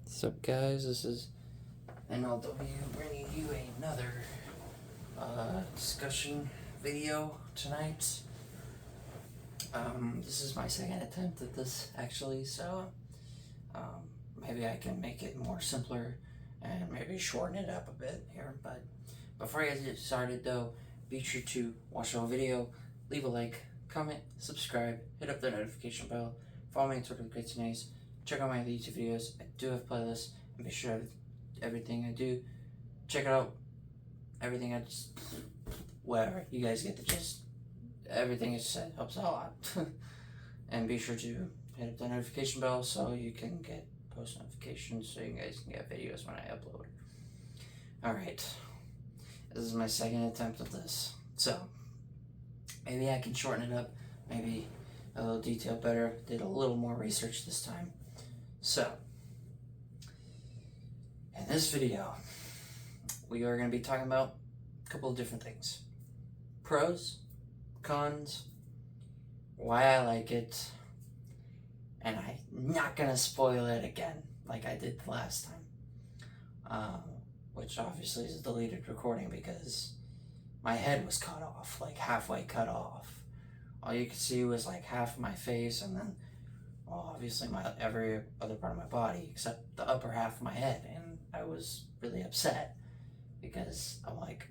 What's up, guys? This is NLW bringing you another discussion video tonight. This is my second attempt at this, actually, so maybe I can make it more simpler and maybe shorten it up a bit here. But before I get started, though, be sure to watch the whole video, leave a like, comment, subscribe, hit up the notification bell, follow me on Twitter, Great Nice. Check out my other YouTube videos. I do have playlists, and be sure everything I do, check out everything I just, whatever, you guys get the gist. Everything I said helps a lot. And be sure to hit up the notification bell so you can get post notifications so you guys can get videos when I upload. Alright, this is my second attempt at this, so maybe I can shorten it up, maybe a little detail better, did a little more research this time. So, in this video, we are going to be talking about a couple of different things. Pros, cons, why I like it, and I'm not going to spoil it again like I did the last time. Which obviously is a deleted recording because my head was cut off, like halfway cut off. All you could see was like half of my face and then, well, obviously every other part of my body except the upper half of my head. And I was really upset because I'm like,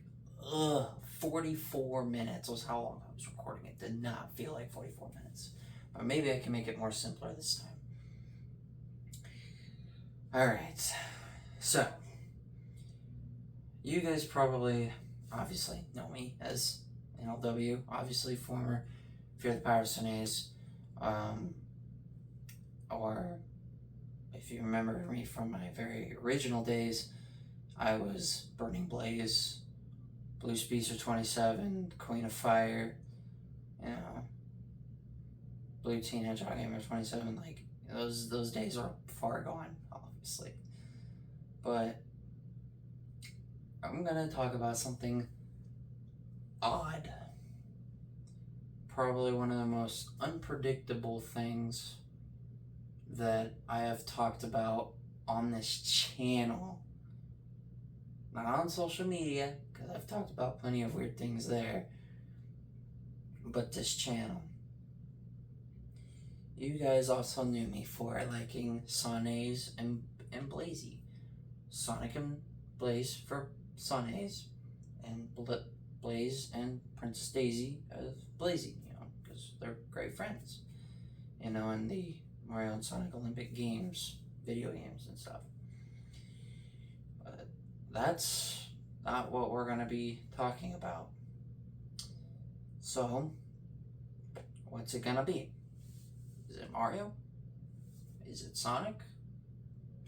44 minutes was how long I was recording. It did not feel like 44 minutes. But maybe I can make it more simpler this time. Alright, so you guys probably, obviously, know me as NLW, obviously former Fear the Power Sonays, or if you remember me from my very original days, I was Burning Blaze, Blue Speedster 27, Queen of Fire, Blue Teen Hedgehog Gamer 27. Like those days are far gone, obviously. But I'm gonna talk about something odd. Probably one of the most unpredictable things that I have talked about on this channel. Not on social media, because I've talked about plenty of weird things there. But this channel. You guys also knew me for liking Sonays and Blazy. Sonic and Blaze for Sonays, and Blaze and Princess Daisy as Blazy, because they're great friends, in the Mario and Sonic Olympic Games, video games and stuff. But that's not what we're going to be talking about. So, what's it going to be? Is it Mario? Is it Sonic?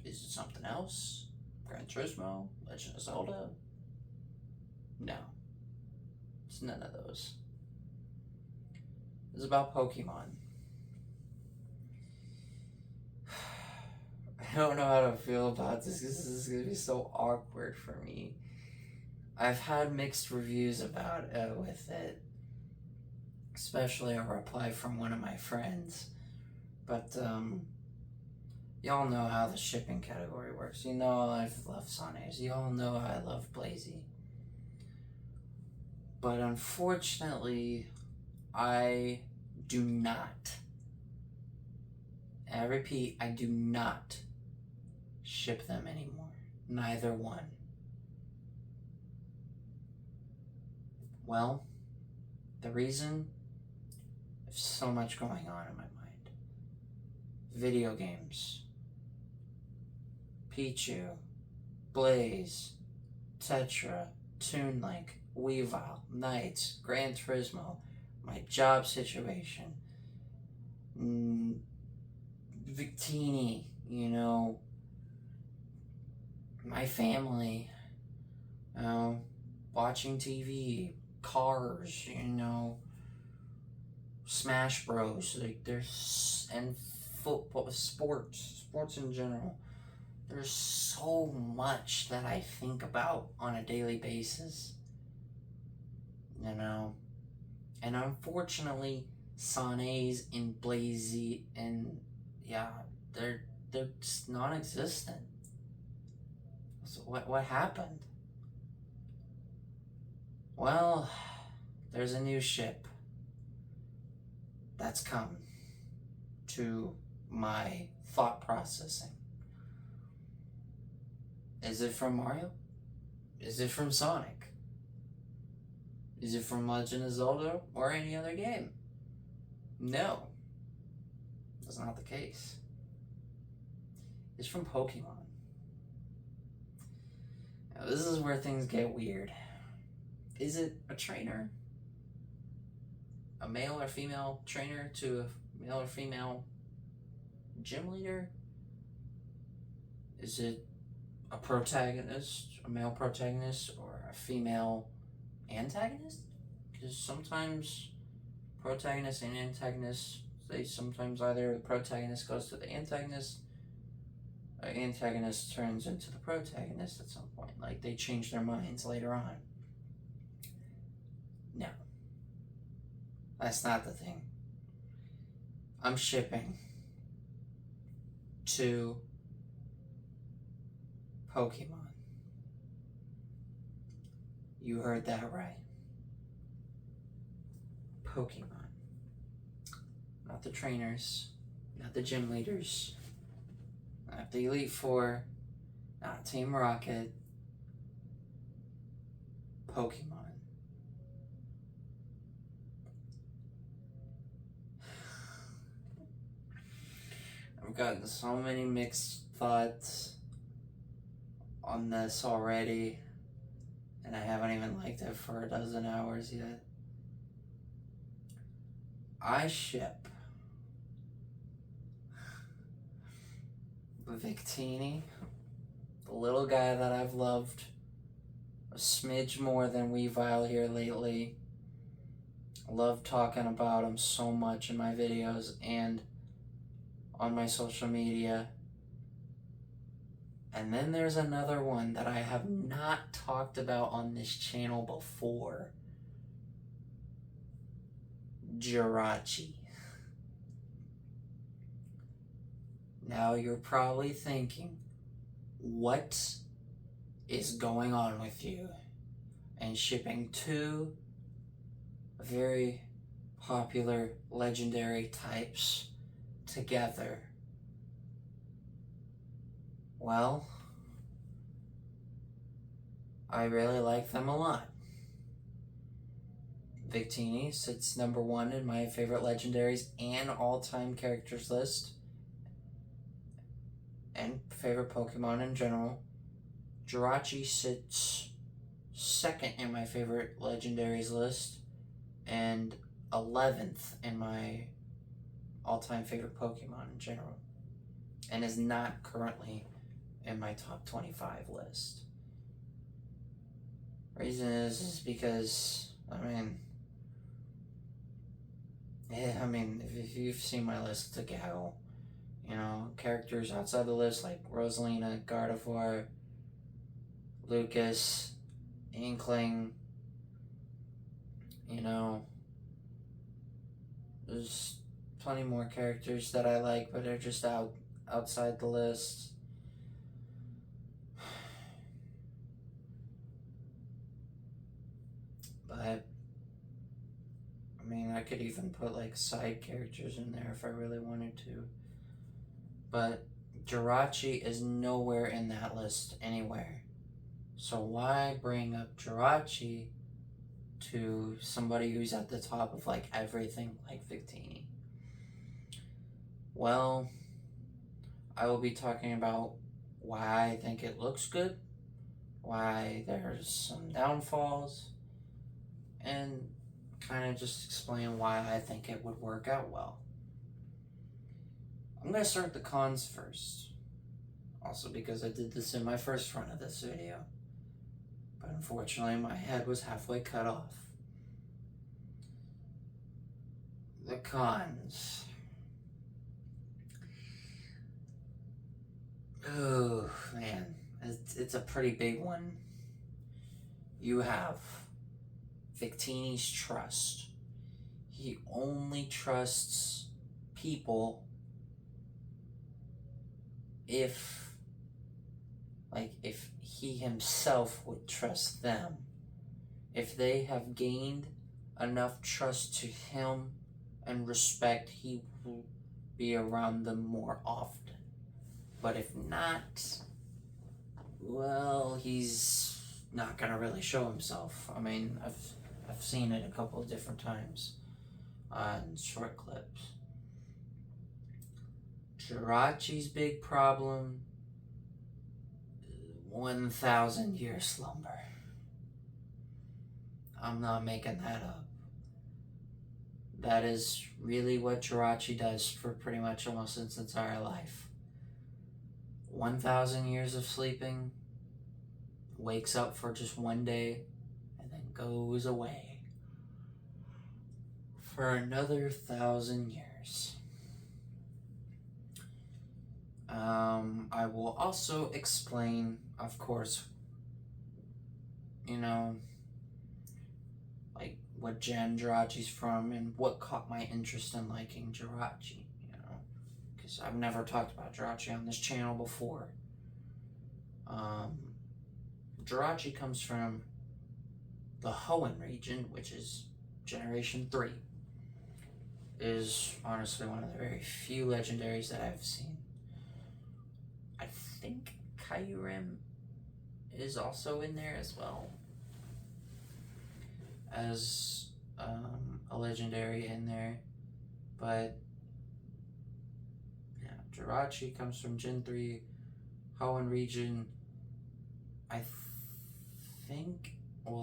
Is it something else? Gran Turismo? Legend of Zelda? No. It's none of those. It's about Pokemon. I don't know how to feel about this because this is going to be so awkward for me. I've had mixed reviews about with it, especially a reply from one of my friends. But y'all know how the shipping category works. You know I love Sonays. Y'all know I love Blazy. But unfortunately, I do not. And I repeat, I do not ship them anymore. Neither one. Well, the reason, there's so much going on in my mind. Video games. Pichu, Blaze, Tetra, Toon Link, Weavile, Knights, Gran Turismo, my job situation, Victini, my family, watching TV, Cars, Smash Bros, and football, sports in general. There's so much that I think about on a daily basis, and unfortunately, Sonays and Blazy and they're just non-existent. So what happened? Well, there's a new ship that's come to my thought processing. Is it from Mario? Is it from Sonic? Is it from Legend of Zelda or any other game? No, that's not the case. It's from Pokemon. Now, this is where things get weird. Is it a trainer? A male or female trainer to a male or female gym leader? Is it a protagonist, a male protagonist, or a female antagonist? Because sometimes protagonists and antagonists, sometimes either the protagonist goes to the antagonist, or the antagonist turns into the protagonist at some point. Like, they change their minds later on. No. That's not the thing. I'm shipping 2 Pokemon. You heard that right. Pokemon. Not the trainers, not the gym leaders, not the Elite Four, not Team Rocket. Pokemon. I've gotten so many mixed thoughts on this already, and I haven't even liked it for a dozen hours yet. I ship Victini, the little guy that I've loved a smidge more than Weavile here lately. I love talking about him so much in my videos and on my social media. And then there's another one that I have not talked about on this channel before. Jirachi. Now you're probably thinking, what is going on with you? And shipping 2 very popular legendary types together. Well, I really like them a lot. Victini sits number 1 in my favorite legendaries and all-time characters list, and favorite Pokemon in general. Jirachi sits 2nd in my favorite legendaries list and 11th in my all-time favorite Pokemon in general, and is not currently in my top 25 list. Reason is because, if you've seen my list to gaggle, characters outside the list like Rosalina, Gardevoir, Lucas, Inkling, there's plenty more characters that I like, but they're just outside the list. But I could even put like side characters in there if I really wanted to. But Jirachi is nowhere in that list anywhere. So why bring up Jirachi to somebody who's at the top of like everything like Victini? Well, I will be talking about why I think it looks good, why there's some downfalls, and kind of just explain why I think it would work out well. I'm going to start the cons first. Also because I did this in my first run of this video. But unfortunately my head was halfway cut off. The cons. Oh man, it's a pretty big one. You have Victini's trust. He only trusts people if he himself would trust them. If they have gained enough trust to him and respect, he will be around them more often. But if not, well, he's not gonna really show himself. I mean, I've seen it a couple of different times on short clips. Jirachi's big problem, 1,000 year slumber. I'm not making that up. That is really what Jirachi does for pretty much almost its entire life. 1,000 years of sleeping, wakes up for just one day, and then goes away for another 1,000 years. I will also explain, of course, like what gen Jirachi's from and what caught my interest in liking Jirachi, because I've never talked about Jirachi on this channel before. Jirachi comes from the Hoenn region, which is Generation 3. Is honestly one of the very few legendaries that I've seen. I think Kyurem is also in there as well as a legendary in there, but yeah, Jirachi comes from Gen 3, Hoenn region.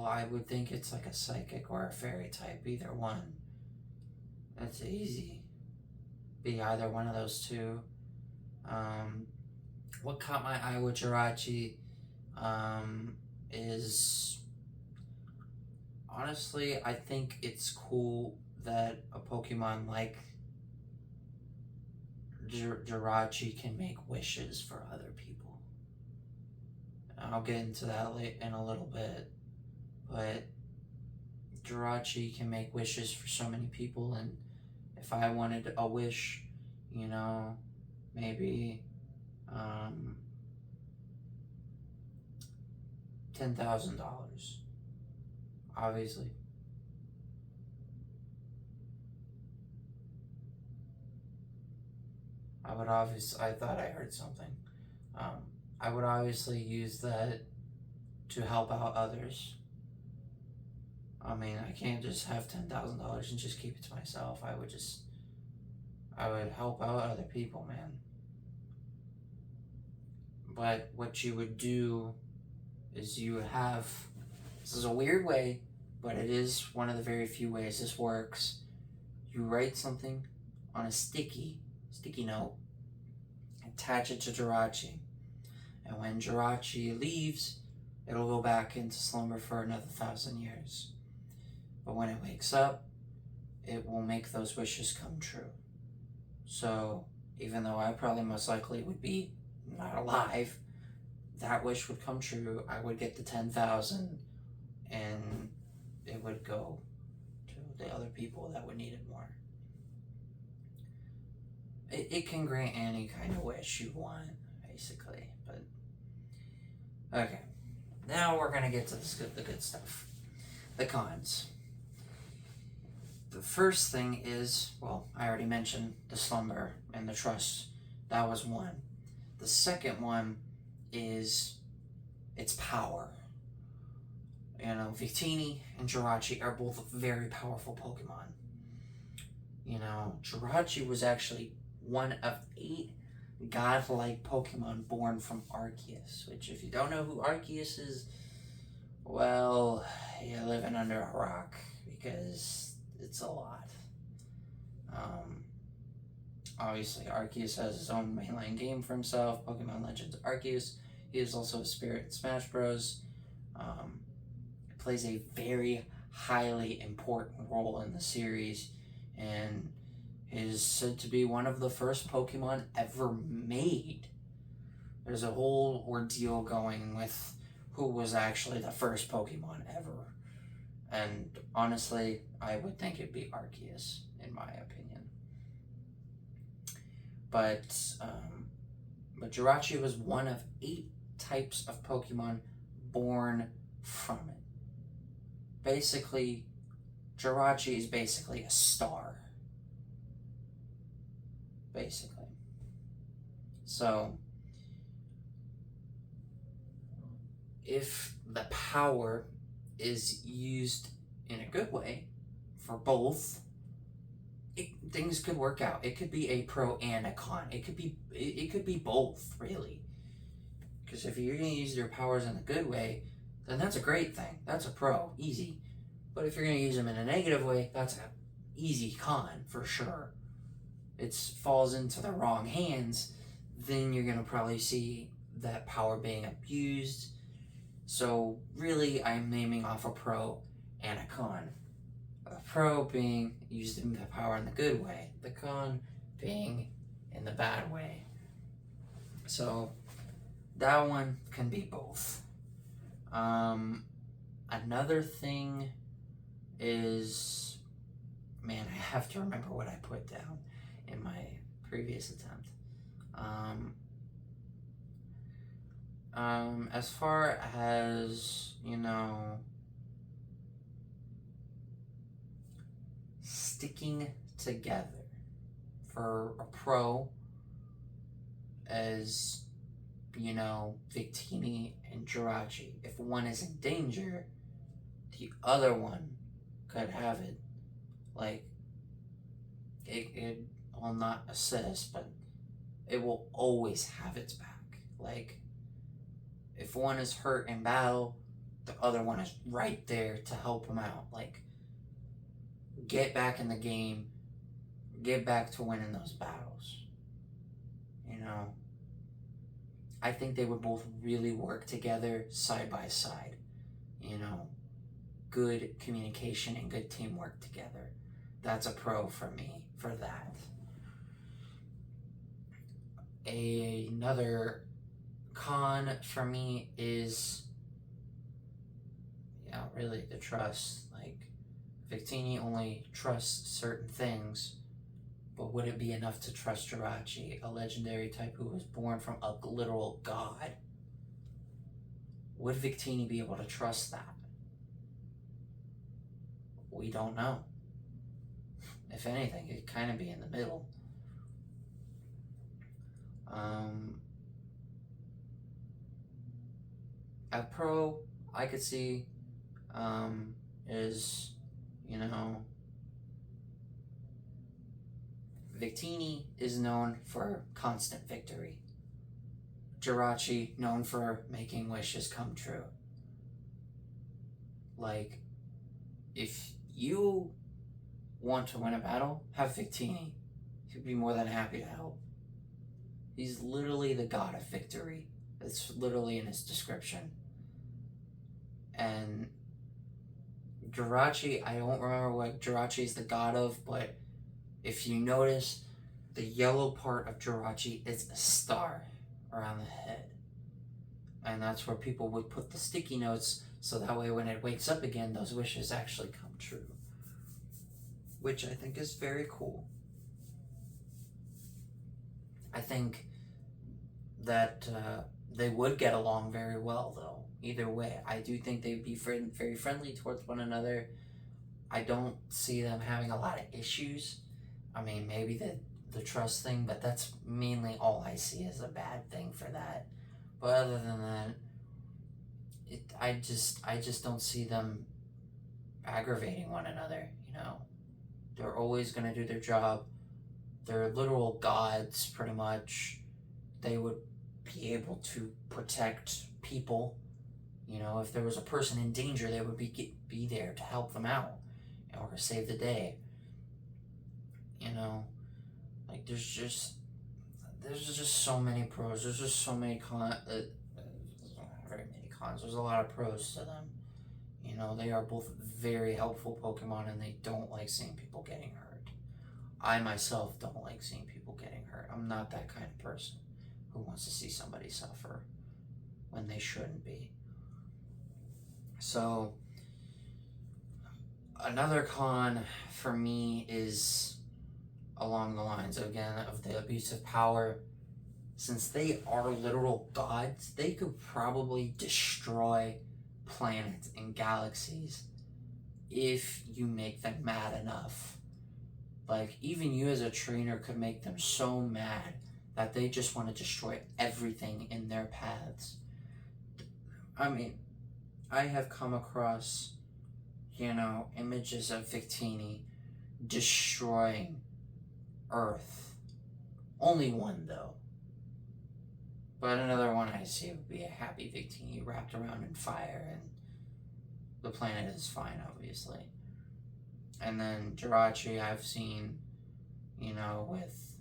I would think it's like a psychic or a fairy type, either one. That's easy. Be either one of those two. What caught my eye with Jirachi is, honestly, I think it's cool that a Pokemon like Jirachi can make wishes for other people. I'll get into that in a little bit, but Jirachi can make wishes for so many people, and if I wanted a wish, maybe $10,000, obviously. I thought I heard something. I would obviously use that to help out others. I mean, I can't just have $10,000 and just keep it to myself. I would help out other people, man. But what you would do is this is a weird way, but it is one of the very few ways this works. You write something on a sticky note, attach it to Jirachi, and when Jirachi leaves, it'll go back into slumber for another 1,000 years. But when it wakes up, it will make those wishes come true. So even though I probably most likely would be not alive, that wish would come true. I would get the 10,000, and it would go to the other people that would need it more. It can grant any kind of wish you want, basically. But okay, now we're gonna get to the good stuff, the cons. The first thing is, well, I already mentioned the slumber and the trust. That was one. The second one is its power. Victini and Jirachi are both very powerful Pokemon. Jirachi was actually one of 8 godlike Pokemon born from Arceus, which, if you don't know who Arceus is, well, you're living under a rock, because it's a lot. Obviously, Arceus has his own mainline game for himself, Pokemon Legends Arceus. He is also a spirit in Smash Bros. Plays a very highly important role in the series, and is said to be one of the first Pokemon ever made. There's a whole ordeal going with who was actually the first Pokemon ever. And honestly, I would think it'd be Arceus, in my opinion. But Jirachi was one of 8 types of Pokemon born from it. Basically, Jirachi is basically a star. Basically. So, if the power is used in a good way for both, things could work out. It could be a pro and a con. It could be both, really. Because if you're going to use your powers in a good way, then that's a great thing. That's a pro, easy. But if you're going to use them in a negative way, that's an easy con for sure. It falls into the wrong hands, then you're going to probably see that power being abused. So really, I'm naming off a pro and a con. A pro being using the power in the good way, the con being in the bad way. So that one can be both. Another thing is, man, I have to remember what I put down in my previous attempt. As far as, sticking together for a pro, as Victini and Jirachi, if one is in danger, the other one could have it. Like, it will not assist, but it will always have its back. Like, if one is hurt in battle, the other one is right there to help them out. Like, get back in the game, get back to winning those battles. I think they would both really work together side by side. Good communication and good teamwork together. That's a pro for me for that. Another con for me is, really the trust. Like, Victini only trusts certain things, but would it be enough to trust Jirachi, a legendary type who was born from a literal god? Would Victini be able to trust that? We don't know. If anything, it'd kind of be in the middle. A pro I could see is, Victini is known for constant victory. Jirachi known for making wishes come true. Like, if you want to win a battle, have Victini. He'd be more than happy to help. He's literally the god of victory. It's literally in his description. And Jirachi, I don't remember what Jirachi is the god of, but if you notice, the yellow part of Jirachi is a star around the head. And that's where people would put the sticky notes, so that way when it wakes up again, those wishes actually come true. Which I think is very cool. I think that they would get along very well, though. Either way, I do think they'd be very friendly towards one another. I don't see them having a lot of issues. I mean, maybe the trust thing, but that's mainly all I see as a bad thing for that. But other than that, I just don't see them aggravating one another. They're always going to do their job. They're literal gods, pretty much. They would be able to protect people. If there was a person in danger, they would be there to help them out or save the day. Like, there's just so many pros. There's just so many cons. Very many cons. There's a lot of pros to them. They are both very helpful Pokemon, and they don't like seeing people getting hurt. I myself don't like seeing people getting hurt. I'm not that kind of person who wants to see somebody suffer when they shouldn't be. So, another con for me is along the lines, again, of the abuse of power, since they are literal gods, they could probably destroy planets and galaxies if you make them mad enough. Like, even you as a trainer could make them so mad that they just want to destroy everything in their paths. I mean, I have come across, images of Victini destroying Earth. Only one, though. But another one I see would be a happy Victini wrapped around in fire, and the planet is fine, obviously. And then Jirachi I've seen, with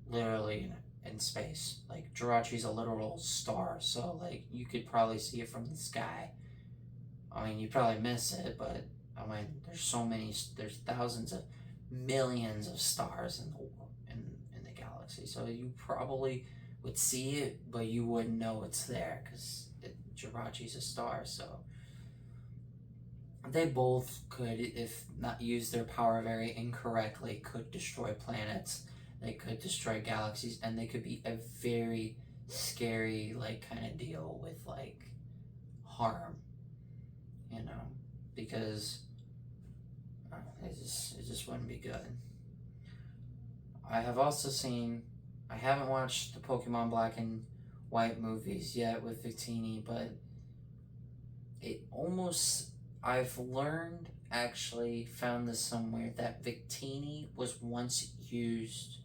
literally in space. Like, Jirachi's a literal star, so, like, you could probably see it from the sky. I mean, you probably miss it, but, I mean, there's thousands of millions of stars in the galaxy, so you probably would see it, but you wouldn't know it's there, because Jirachi's a star, so they both could, if not use their power very incorrectly, could destroy planets. They could destroy galaxies, and they could be a very scary, like, kind of deal with, like, harm, because it just wouldn't be good. I have also seen, I haven't watched the Pokemon Black and White movies yet with Victini, but I've learned, actually found this somewhere, that Victini was once used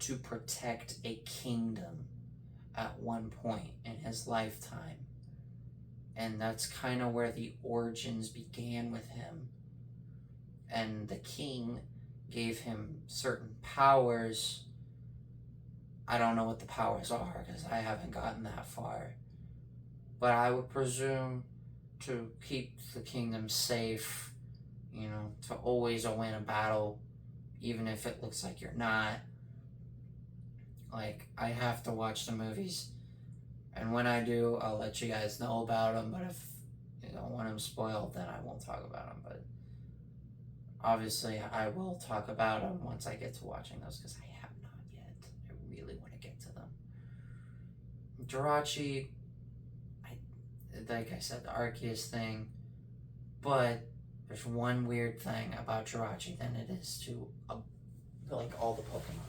to protect a kingdom at one point in his lifetime. And that's kind of where the origins began with him. And the king gave him certain powers. I don't know what the powers are, because I haven't gotten that far. But I would presume to keep the kingdom safe, to always win a battle, even if it looks like you're not. Like, I have to watch the movies, and when I do, I'll let you guys know about them, but if you don't want them spoiled, then I won't talk about them, but obviously I will talk about them once I get to watching those, because I have not yet. I really want to get to them. Jirachi, like I said, the Arceus thing, but there's one weird thing about Jirachi than it is to, like, all the Pokemon.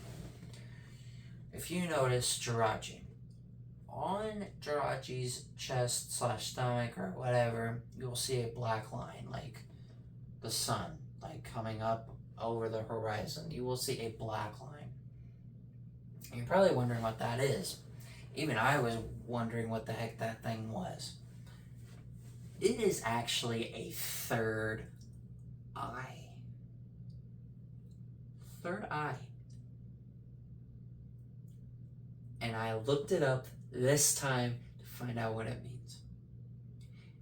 If you notice Jirachi, on Jirachi's chest / stomach or whatever, you'll see a black line, like the sun, like coming up over the horizon. You will see a black line. And you're probably wondering what that is. Even I was wondering what the heck that thing was. It is actually a third eye. Third eye. And I looked it up this time to find out what it means.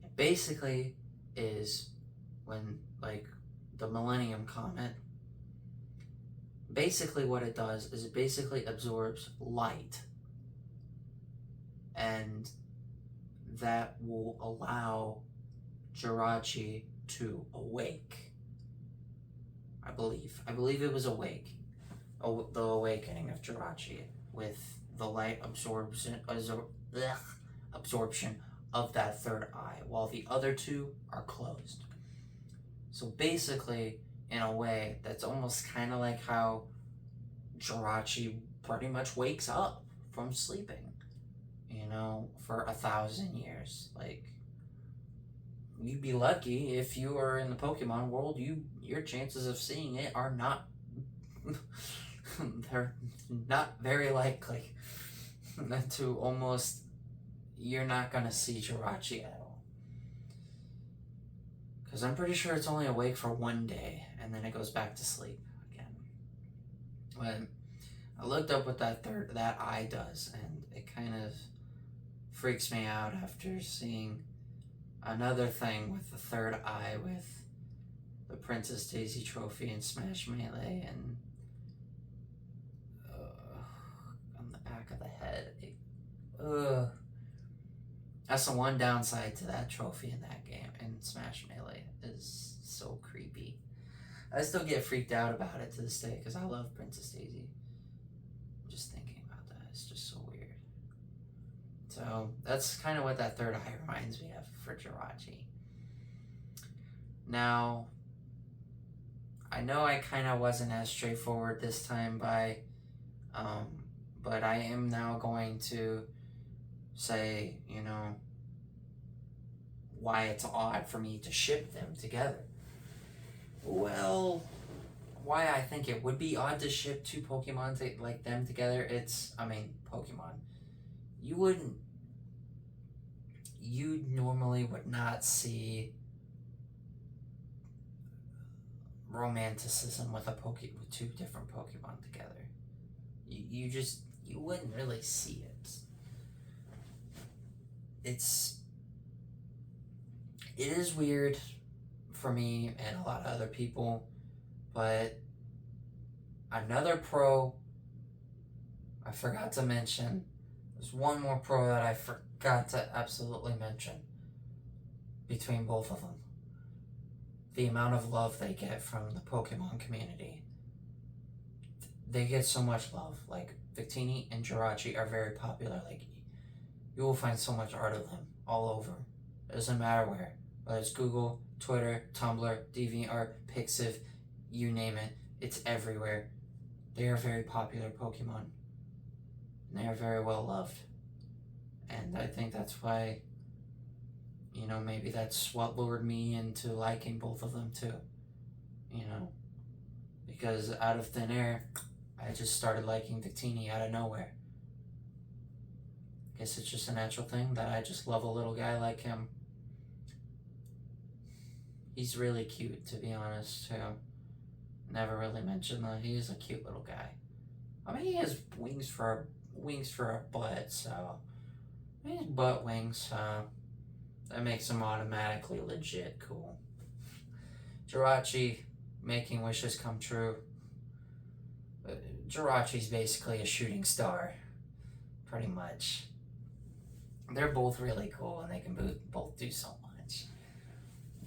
It basically is when, like, the Millennium Comet, basically what it does is it basically absorbs light. And that will allow Jirachi to awake. I believe it was awake. The awakening of Jirachi with the light absorption of that third eye, while the other two are closed. So basically, in a way, that's almost kind of like how Jirachi pretty much wakes up from sleeping, for 1,000 years. Like, you'd be lucky if you are in the Pokemon world. Your chances of seeing it are not they're not very likely. To almost, you're not gonna see Jirachi at all, because I'm pretty sure it's only awake for one day and then it goes back to sleep again. But I looked up what that eye does, and it kind of freaks me out after seeing another thing with the third eye with the Princess Daisy trophy and Smash Melee, and on the back of the head. That's the one downside to that trophy in that game, in Smash Melee, is so creepy. I still get freaked out about it to this day, because I love Princess Daisy. Just thinking about that, it's just So that's kind of what that third eye reminds me of for Jirachi. Now, I know I kind of wasn't as straightforward this time but I am now going to say, why it's odd for me to ship them together. Well, why I think it would be odd to ship two Pokemon like them together, Pokemon. You normally would not see romanticism with with two different Pokemon together. You wouldn't really see it. It is weird for me and a lot of other people, but another pro I forgot to mention. There's one more pro that I forgot to absolutely mention between both of them. The amount of love they get from the Pokemon community. They get so much love. Like, Victini and Jirachi are very popular. Like, you will find so much art of them all over. It doesn't matter where. Whether it's Google, Twitter, Tumblr, DeviantArt, Pixiv, you name it. It's everywhere. They are very popular Pokemon. And they are very well loved. And I think that's why, maybe that's what lured me into liking both of them too. Because out of thin air, I just started liking Victini out of nowhere. Guess it's just a natural thing that I just love a little guy like him. He's really cute, to be honest, too. Never really mentioned that. He is a cute little guy. He has wings for a butt, so he has butt wings, so that makes him automatically legit cool. Jirachi, making wishes come true. Jirachi's basically a shooting star, pretty much. They're both really cool, and they can both do so much.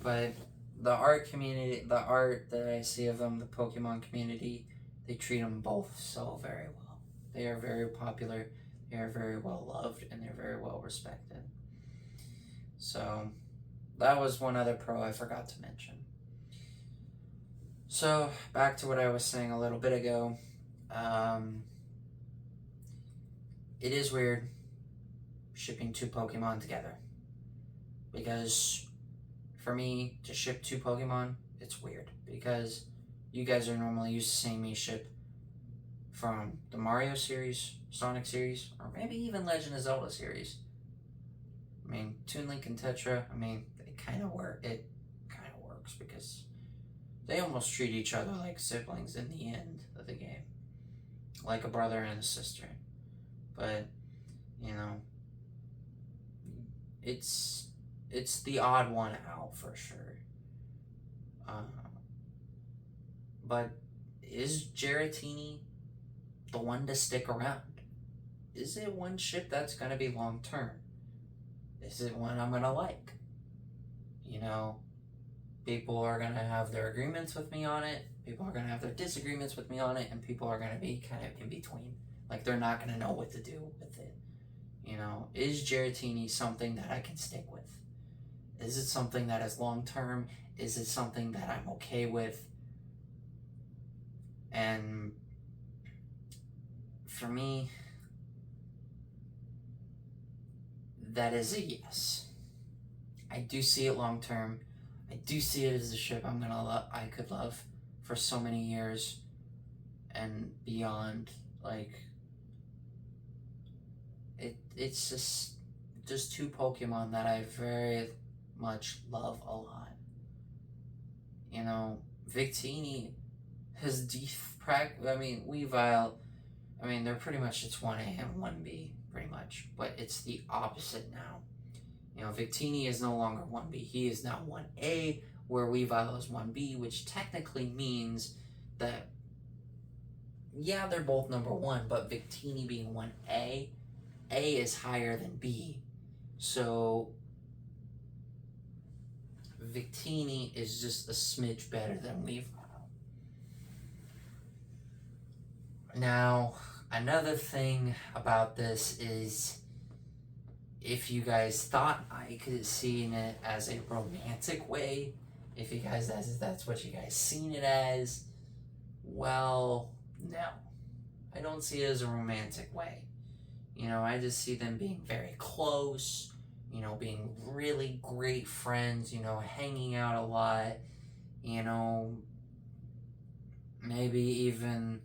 But the art community, the art that I see of them, the Pokemon community, they treat them both so very well. They are very popular, they are very well loved, and they're very well respected. So that was one other pro I forgot to mention. So back to what I was saying a little bit ago. It is weird shipping two Pokemon together, because for me to ship two Pokemon, it's weird, because you guys are normally used to seeing me ship from the Mario series, Sonic series, or maybe even Legend of Zelda series. Toon Link and Tetra, it kind of works because they almost treat each other like siblings in the end of the game, like a brother and a sister. But it's the odd one out for sure. But is Giratina the one to stick around? Is it one ship that's gonna be long term? Is it one I'm gonna like? People are gonna have their agreements with me on it, people are gonna have their disagreements with me on it, and people are gonna be kind of in between. Like, they're not gonna know what to do with it. Is Giratina something that I can stick with? Is it something that is long term? Is it something that I'm okay with? And for me, that is a yes. I do see it long term. I do see it as a ship I could love for so many years and beyond. Like, it's just two Pokemon that I very much love a lot. Victini has Weavile, they're pretty much, it's 1A and 1B, pretty much, but it's the opposite now. Victini is no longer 1B, he is now 1A, where Weavile is 1B, which technically means that, yeah, they're both number 1, but Victini being 1A, A is higher than B, so Victini is just a smidge better than Weavile. Now, another thing about this is if you guys thought I could see it as a romantic way, if you guys that's what you guys seen it as, well, no. I don't see it as a romantic way. You know, I just see them being very close, you know, being really great friends, you know, hanging out a lot, you know, maybe even,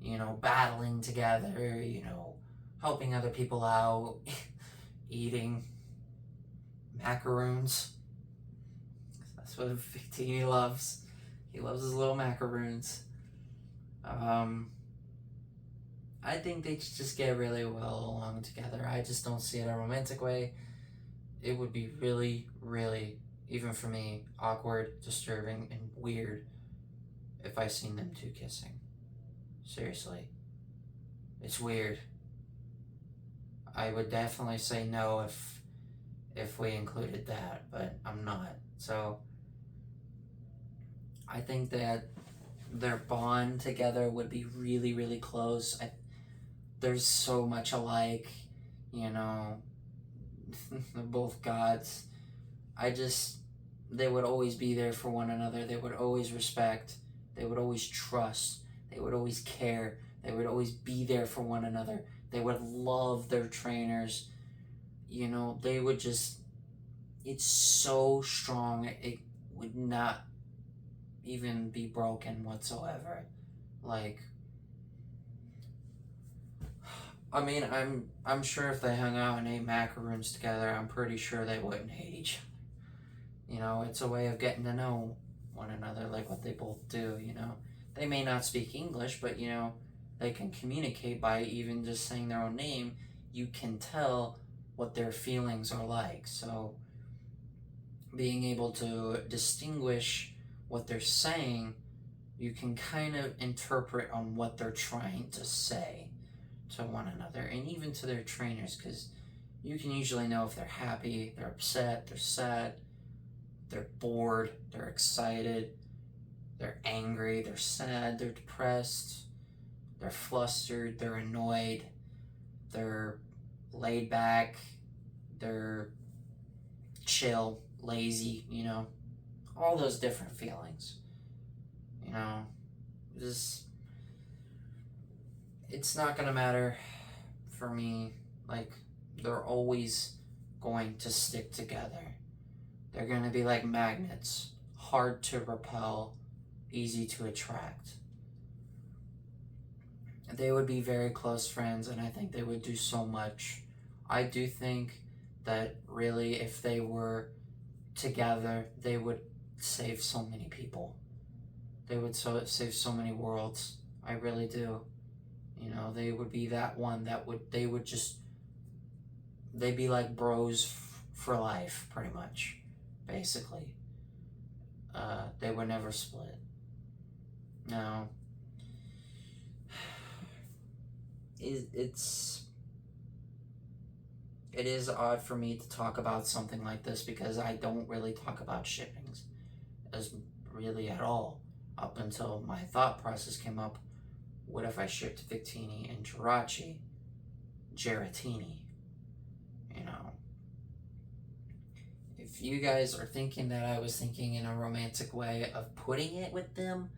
you know, battling together, you know, helping other people out, eating macaroons. That's what Victini loves. He loves his little macaroons. I think they just get really well along together. I just don't see it a romantic way. It would be really, really, even for me, awkward, disturbing, and weird if I seen them two kissing. Seriously. It's weird. I would definitely say no if we included that, but I'm not. So I think that their bond together would be really, really close. There's so much alike, you know. They're both gods. They would always be there for one another. They would always respect. They would always trust. They would always care. They would always be there for one another. They would love their trainers. You know, they would just, it's so strong, it would not even be broken whatsoever. Like, I mean, I'm sure if they hung out and ate macaroons together, I'm pretty sure they wouldn't hate each other. You know, it's a way of getting to know one another, like what they both do, you know. They may not speak English, but, you know, they can communicate by even just saying their own name. You can tell what their feelings are like. So, being able to distinguish what they're saying, you can kind of interpret on what they're trying to say to one another, and even to their trainers, because you can usually know if they're happy, they're upset, they're sad, they're bored, they're excited, they're angry, they're sad, they're depressed, they're flustered, they're annoyed, they're laid back, they're chill, lazy, you know, all those different feelings, you know. Just, it's not gonna matter for me. Like, they're always going to stick together. They're gonna be like magnets, hard to repel, easy to attract. They would be very close friends, and I think they would do so much. I do think that really, if they were together, they would save so many people. They would save so many worlds. I really do. You know, they would be that one that they'd be like bros for life, pretty much, basically. They would never split. No. It is odd for me to talk about something like this because I don't really talk about shippings as really at all up until my thought process came up. What if I shipped Victini and Jirachi, Geratini? You know, if you guys are thinking that I was thinking in a romantic way of putting it with them,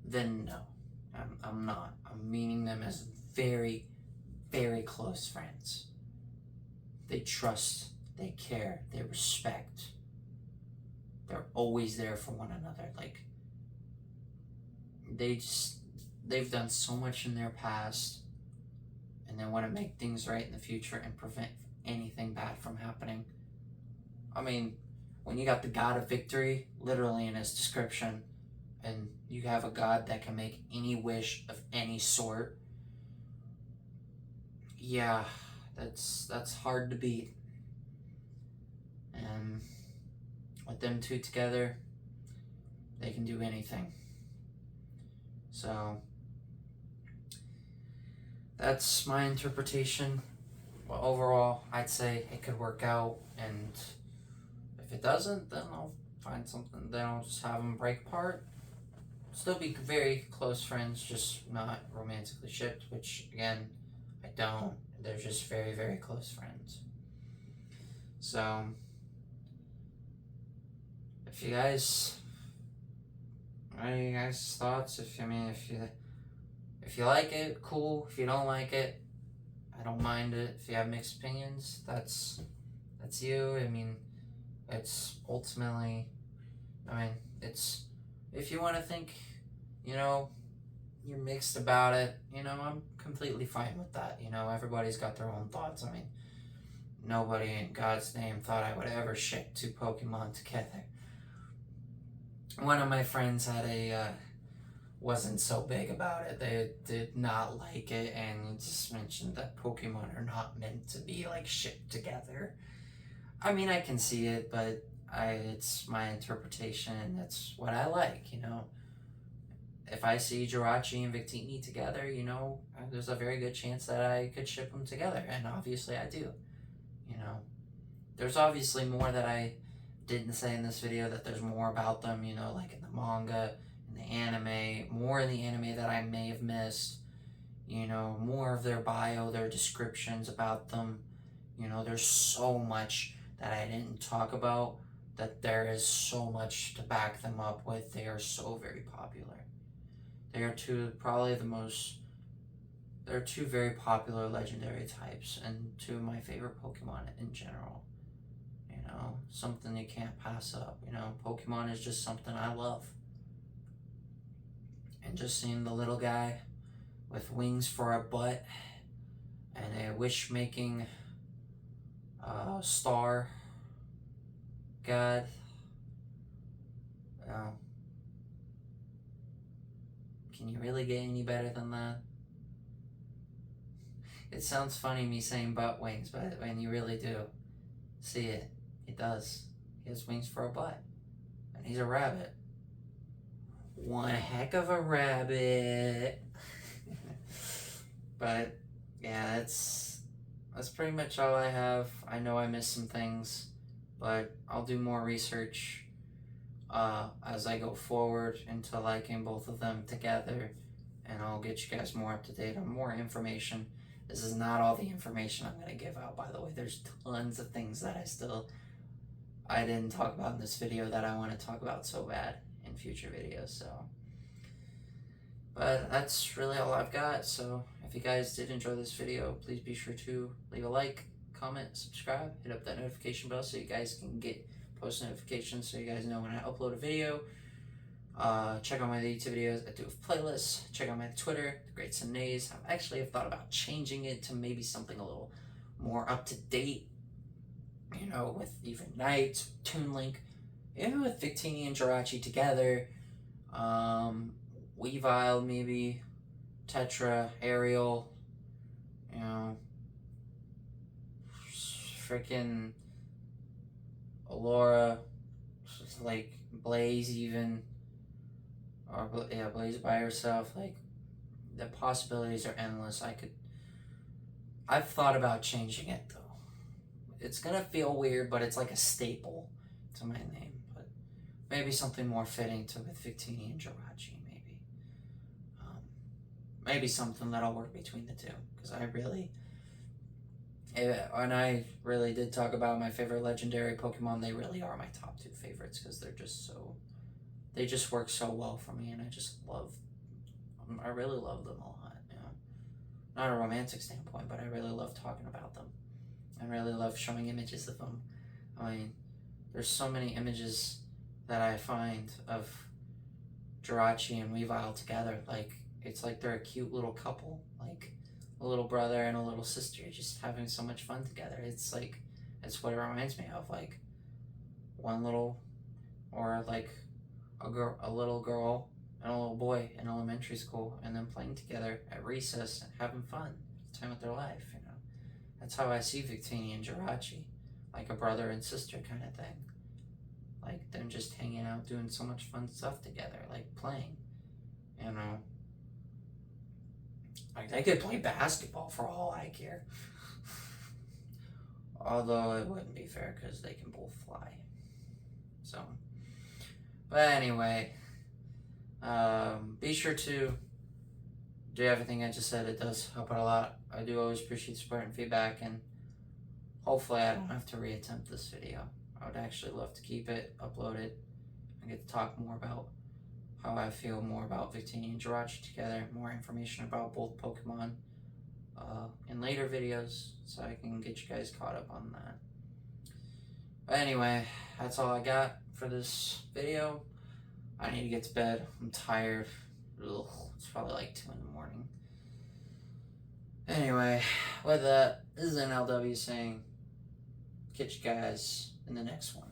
then no, I'm not. I'm meaning them as very, very close friends. They trust, they care, they respect. They're always there for one another. Like, they've done so much in their past, and they want to make things right in the future and prevent anything bad from happening. I mean, when you got the God of Victory, literally in his description, and you have a God that can make any wish of any sort, yeah, that's hard to beat. And with them two together, they can do anything. So that's my interpretation. Well, overall, I'd say it could work out, and if it doesn't, then I'll find something. Then I'll just have them break apart. Still be very close friends, just not romantically shipped, which, again, I don't. They're just very, very close friends. So, if you guys, what are you guys' thoughts? If you like it, cool. If you don't like it, I don't mind it. If you have mixed opinions, that's you. I mean, it's ultimately, it's, if you want to think, you're mixed about it, I'm completely fine with that. Everybody's got their own thoughts. I mean, nobody in God's name thought I would ever ship two Pokemon together. One of my friends wasn't so big about it. They did not like it, and just mentioned that Pokemon are not meant to be like shipped together. I mean, I can see it, but it's my interpretation. That's what I like. If I see Jirachi and Victini together, there's a very good chance that I could ship them together, and obviously I do. There's obviously more that I didn't say in this video, that there's more about them, like in the manga, in the anime, more in the anime that I may have missed, more of their bio, their descriptions about them. There's so much that I didn't talk about, that there is so much to back them up with. They are so very popular. They are they're two very popular legendary types, and two of my favorite Pokemon in general. Something you can't pass up. Pokemon is just something I love. And just seeing the little guy with wings for a butt and a wish-making star god. Can you really get any better than that? It sounds funny me saying butt wings, but when you really do see it, it does. He has wings for a butt. And he's a rabbit. One heck of a rabbit. But yeah, that's pretty much all I have. I know I missed some things, but I'll do more research as I go forward into liking both of them together, and I'll get you guys more up to date on more information. This is not all the information I'm going to give out, by the way. There's tons of things that I didn't talk about in this video that I want to talk about so bad in future videos. So, but that's really all I've got. So if you guys did enjoy this video, please be sure to leave a like, comment, subscribe, hit up that notification bell so you guys can get post notifications, so you guys know when I upload a video. Check out my YouTube videos. I do a playlist. Check out my Twitter, The Greats and Nays. I actually have thought about changing it to maybe something a little more up to date, with even Night, Toon Link, even with Victini and Jirachi together, Weavile maybe, Tetra, Ariel, freaking Allura, like Blaze even, or Blaze by herself. Like, the possibilities are endless. I've thought about changing it though. It's gonna feel weird, but it's like a staple to my name. But maybe something more fitting to with Victini and Jirachi, maybe. Maybe something that'll work between the two, because when I really did talk about my favorite legendary Pokemon, they really are my top two favorites, because they just work so well for me, and I really love them a lot. Not a romantic standpoint, but I really love talking about them. I really love showing images of them. I mean, there's so many images that I find of Jirachi and Weavile together. Like, it's like they're a cute little couple, like a little brother and a little sister, just having so much fun together. It's what it reminds me of, like like a little girl and a little boy in elementary school, and then playing together at recess and having fun, time with their life. That's how I see Victini and Jirachi, like a brother and sister kind of thing. Like them just hanging out, doing so much fun stuff together, like playing. Like they could play basketball for all I care. Although it wouldn't be fair because they can both fly. So, but anyway, be sure to do everything I just said. It does help out a lot. I do always appreciate support and feedback, and hopefully I don't have to reattempt this video. I would actually love to keep it, upload it, and get to talk more about how I feel more about Victini and Jirachi together, more information about both Pokemon in later videos, so I can get you guys caught up on that. But anyway, that's all I got for this video. I need to get to bed. I'm tired. Ugh, it's probably like 2 in the morning. Anyway, with that, this is NLW saying, catch you guys in the next one.